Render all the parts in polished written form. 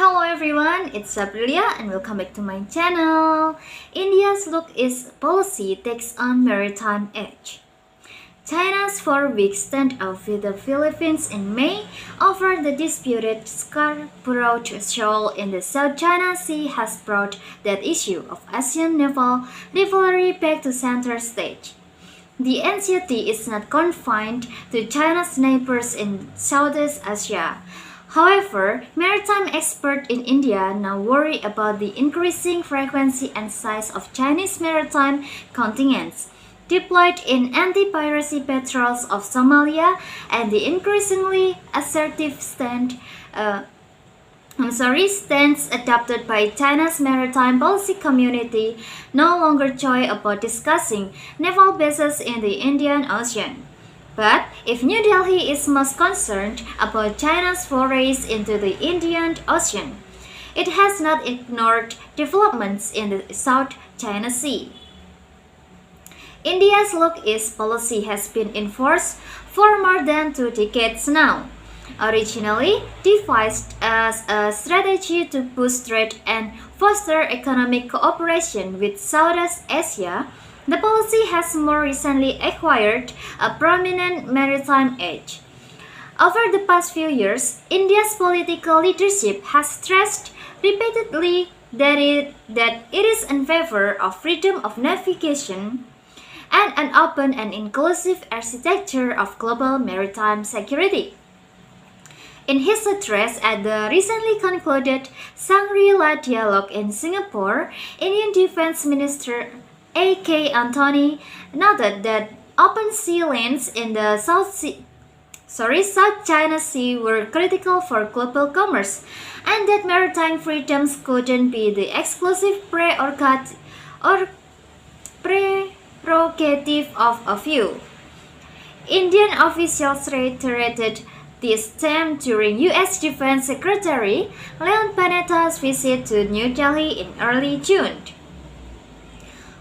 Hello everyone, it's Aprilia and welcome back to my channel. India's Look is policy takes on maritime edge. China's 4-week standoff with the Philippines in May over the disputed Scarborough Shoal in the South China Sea has brought that issue of ASEAN naval rivalry back to center stage. The anxiety is not confined to China's neighbors in Southeast Asia. However, maritime experts in India now worry about the increasing frequency and size of Chinese maritime contingents deployed in anti-piracy patrols of Somalia and the increasingly assertive stance adopted by China's maritime policy community no longer shy about discussing naval bases in the Indian Ocean. But if New Delhi is most concerned about China's forays into the Indian Ocean, it has not ignored developments in the South China Sea. India's Look East policy has been in force for more than 2 decades now. Originally devised as a strategy to boost trade and foster economic cooperation with Southeast Asia, the policy has more recently acquired a prominent maritime edge. Over the past few years, India's political leadership has stressed repeatedly that it is in favor of freedom of navigation and an open and inclusive architecture of global maritime security. In his address at the recently concluded Shangri-La Dialogue in Singapore, Indian Defense Minister A.K. Antony noted that open sea lanes in the South China Sea were critical for global commerce, and that maritime freedoms couldn't be the exclusive prerogative of a few. Indian officials reiterated this theme during U.S. Defense Secretary Leon Panetta's visit to New Delhi in early June.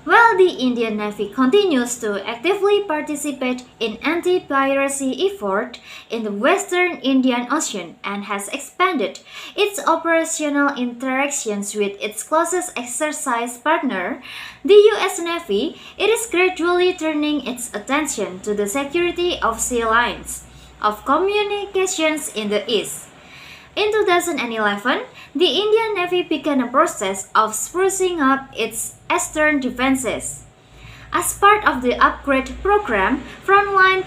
While the Indian Navy continues to actively participate in anti-piracy efforts in the Western Indian Ocean and has expanded its operational interactions with its closest exercise partner, the U.S. Navy, it is gradually turning its attention to the security of sea lines of communications in the East. In 2011, the Indian Navy began a process of sprucing up its eastern defenses. As part of the upgrade program, frontline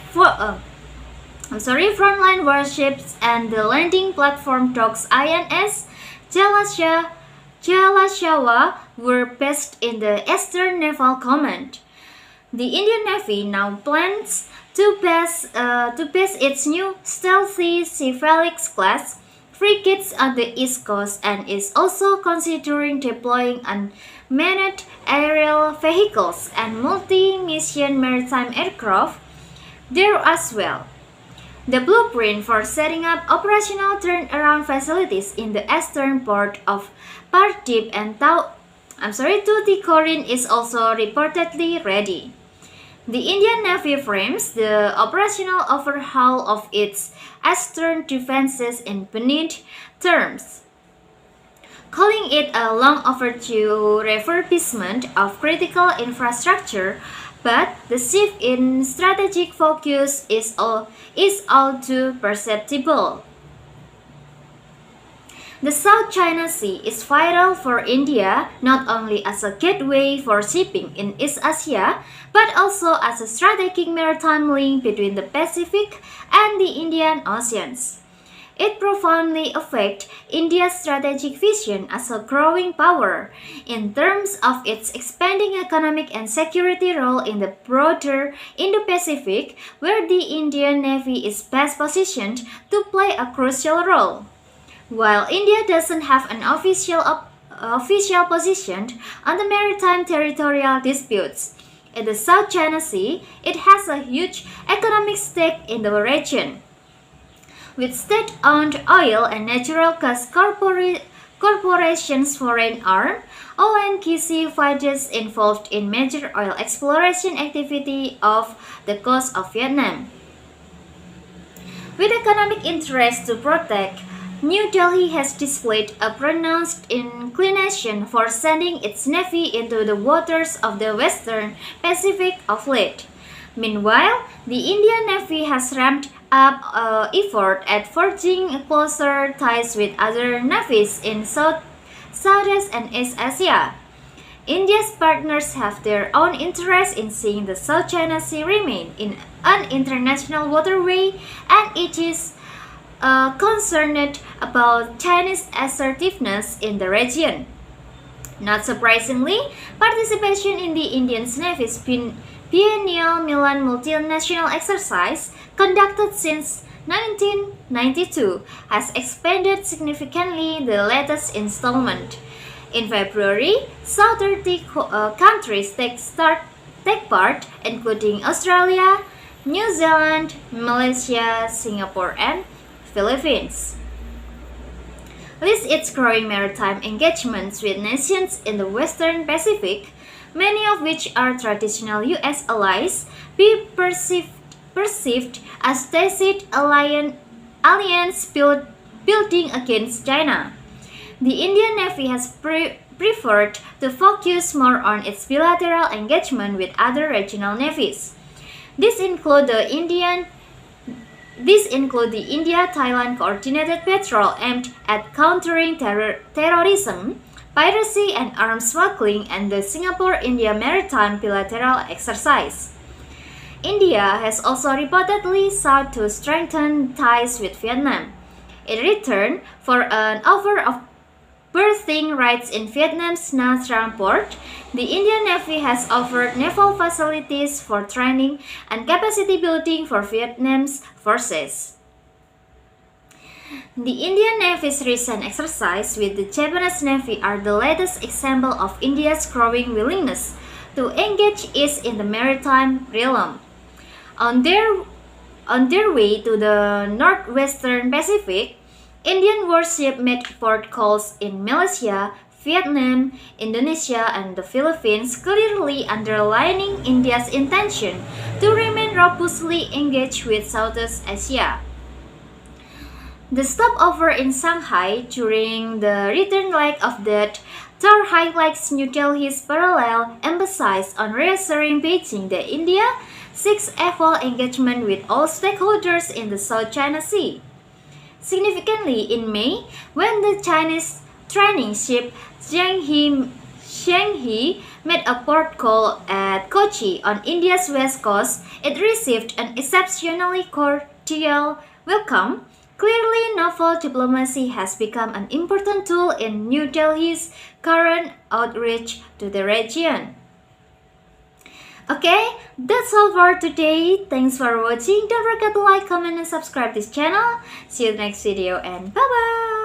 warships and the landing platform docks INS Jalashawa were based in the Eastern Naval Command. The Indian Navy now plans to base its new stealthy Sea Felix class frigates on the East Coast and is also considering deploying unmanned aerial vehicles and multi-mission maritime aircraft there as well. The blueprint for setting up operational turnaround facilities in the eastern port of Paradip and Tuticorin is also reportedly ready. The Indian Navy frames the operational overhaul of its eastern defenses in benign terms, calling it a long overdue refurbishment of critical infrastructure, but the shift in strategic focus is all too perceptible. The South China Sea is vital for India not only as a gateway for shipping in East Asia, but also as a strategic maritime link between the Pacific and the Indian Oceans. It profoundly affects India's strategic vision as a growing power in terms of its expanding economic and security role in the broader Indo-Pacific, where the Indian Navy is best positioned to play a crucial role. While India doesn't have an official position on the maritime territorial disputes in the South China Sea, it has a huge economic stake in the region. With state-owned oil and natural gas corporations' foreign arm, ONGC fighters involved in major oil exploration activity off the coast of Vietnam. With economic interests to protect New Delhi has displayed a pronounced inclination for sending its navy into the waters of the Western Pacific of late. Meanwhile, the Indian Navy has ramped up effort at forging closer ties with other navies in Southeast and East Asia. India's partners have their own interest in seeing the South China Sea remain in an international waterway, and it is concerned about Chinese assertiveness in the region. Not surprisingly, participation in the Indian Navy's biennial Milan multinational exercise, conducted since 1992, has expanded significantly the latest installment. In February, 30 countries take part, including Australia, New Zealand, Malaysia, Singapore, and Philippines. Lists its growing maritime engagements with nations in the Western Pacific, many of which are traditional U.S. allies, be perceived as tacit alliance building against China. The Indian Navy has preferred to focus more on its bilateral engagement with other regional navies. These include the India-Thailand coordinated patrol aimed at countering terrorism, piracy and arms smuggling, and the Singapore-India Maritime Bilateral Exercise. India has also reportedly sought to strengthen ties with Vietnam. In return for an offer of berthing rights in Vietnam's Nha Trang port, the Indian Navy has offered naval facilities for training and capacity building for Vietnam's forces. The Indian Navy's recent exercise with the Japanese Navy are the latest example of India's growing willingness to engage east in the maritime realm. On their way to the northwestern Pacific, Indian warships made port calls in Malaysia, Vietnam, Indonesia, and the Philippines, clearly underlining India's intention to remain robustly engaged with Southeast Asia. The stopover in Shanghai during the return leg of that tour highlights New Delhi's parallel emphasis on reassuring Beijing that India seeks equal engagement with all stakeholders in the South China Sea. Significantly, in May, when the Chinese training ship Zhenghe made a port call at Kochi on India's west coast, it received an exceptionally cordial welcome. Clearly, naval diplomacy has become an important tool in New Delhi's current outreach to the region. Okay, that's all for today. Thanks for watching. Don't forget to like, comment, and subscribe this channel. See you in the next video, and bye-bye!